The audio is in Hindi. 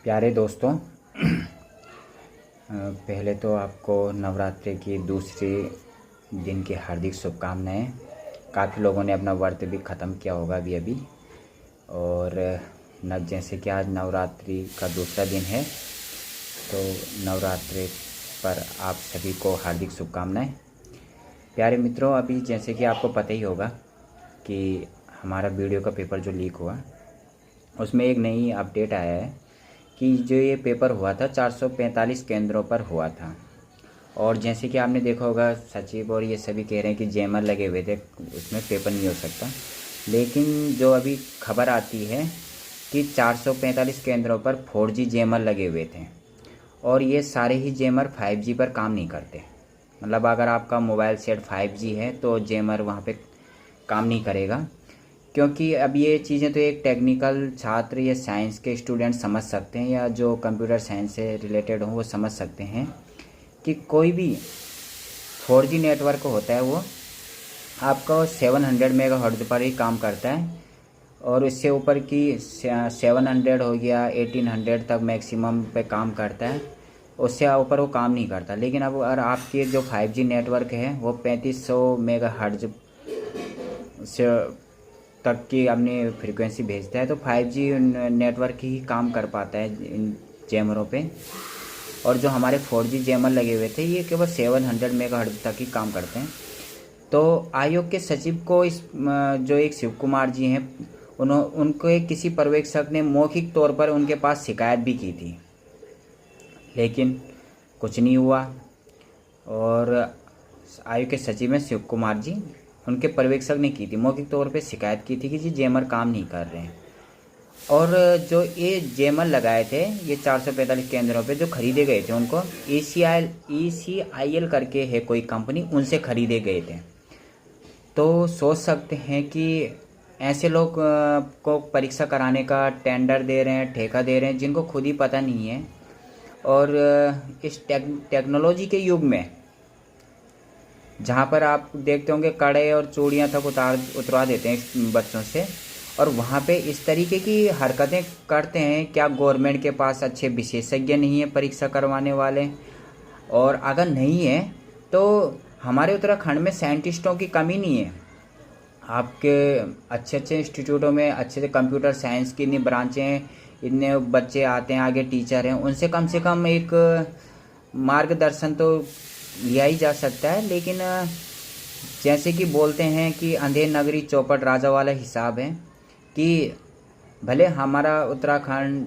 प्यारे दोस्तों, पहले तो आपको नवरात्रि की दूसरे दिन की हार्दिक शुभकामनाएं। काफ़ी लोगों ने अपना व्रत भी ख़त्म किया होगा अभी और जैसे कि आज नवरात्रि का दूसरा दिन है, तो नवरात्रि पर आप सभी को हार्दिक शुभकामनाएं। प्यारे मित्रों, अभी जैसे कि आपको पता ही होगा कि हमारा वीडियो का पेपर जो लीक हुआ, उसमें एक नई अपडेट आया है कि जो ये पेपर हुआ था 445 केंद्रों पर हुआ था। और जैसे कि आपने देखा होगा, सचिव और ये सभी कह रहे हैं कि जैमर लगे हुए थे, उसमें पेपर नहीं हो सकता। लेकिन जो अभी खबर आती है कि 445 केंद्रों पर 4G जैमर लगे हुए थे, और ये सारे ही जैमर 5G पर काम नहीं करते। मतलब अगर आपका मोबाइल सेट 5G है तो जैमर वहाँ पे काम नहीं करेगा, क्योंकि अब ये चीज़ें तो एक टेक्निकल छात्र या साइंस के स्टूडेंट समझ सकते हैं, या जो कंप्यूटर साइंस से रिलेटेड हो वो समझ सकते हैं कि कोई भी 4G नेटवर्क होता है वो आपका 700 मेगाहर्ट्ज़ पर ही काम करता है, और इससे ऊपर की 700 हो गया 1800 तक मैक्सिमम पे काम करता है, उससे ऊपर वो काम नहीं करता। लेकिन अब अगर आपके जो 5G नेटवर्क है वो 3500 मेगाहर्ट्ज़ से तक की अपनी फ्रीक्वेंसी भेजता है, तो 5G नेटवर्क ही काम कर पाता है इन जैमरों पे। और जो हमारे 4G जैमर लगे हुए थे ये केवल 700 मेगाहर्ट्ज़ तक ही काम करते हैं। तो आयोग के सचिव को इस जो एक शिव कुमार जी हैं, उनको किसी पर्यवेक्षक ने मौखिक तौर पर उनके पास शिकायत भी की थी, लेकिन कुछ नहीं हुआ। और आयोग के सचिव हैं शिव कुमार जी, उनके पर्यवेक्षक ने की थी, मौखिक तौर पे शिकायत की थी कि जी जैमर काम नहीं कर रहे हैं। और जो ये जैमर लगाए थे ये 445 केंद्रों पे जो खरीदे गए थे, उनको ECIL करके है कोई कंपनी, उनसे खरीदे गए थे। तो सोच सकते हैं कि ऐसे लोग को परीक्षा कराने का टेंडर दे रहे हैं, ठेका दे रहे हैं, जिनको खुद ही पता नहीं है। और इस टेक्नोलॉजी के युग में जहाँ पर आप देखते होंगे कड़े और चूड़ियाँ तक उतरवा देते हैं बच्चों से, और वहाँ पे इस तरीके की हरकतें करते हैं, क्या गवर्नमेंट के पास अच्छे विशेषज्ञ नहीं है परीक्षा करवाने वाले? और अगर नहीं है तो हमारे उत्तराखंड में साइंटिस्टों की कमी नहीं है। आपके अच्छे अच्छे इंस्टीट्यूटों में अच्छे से कंप्यूटर साइंस की इतनी ब्रांचें हैं, इतने बच्चे आते हैं, आगे टीचर हैं, उनसे कम एक मार्गदर्शन तो लिया ही जा सकता है। लेकिन जैसे कि बोलते हैं कि अंधेर नगरी चौपट राजा वाला हिसाब है कि भले हमारा उत्तराखंड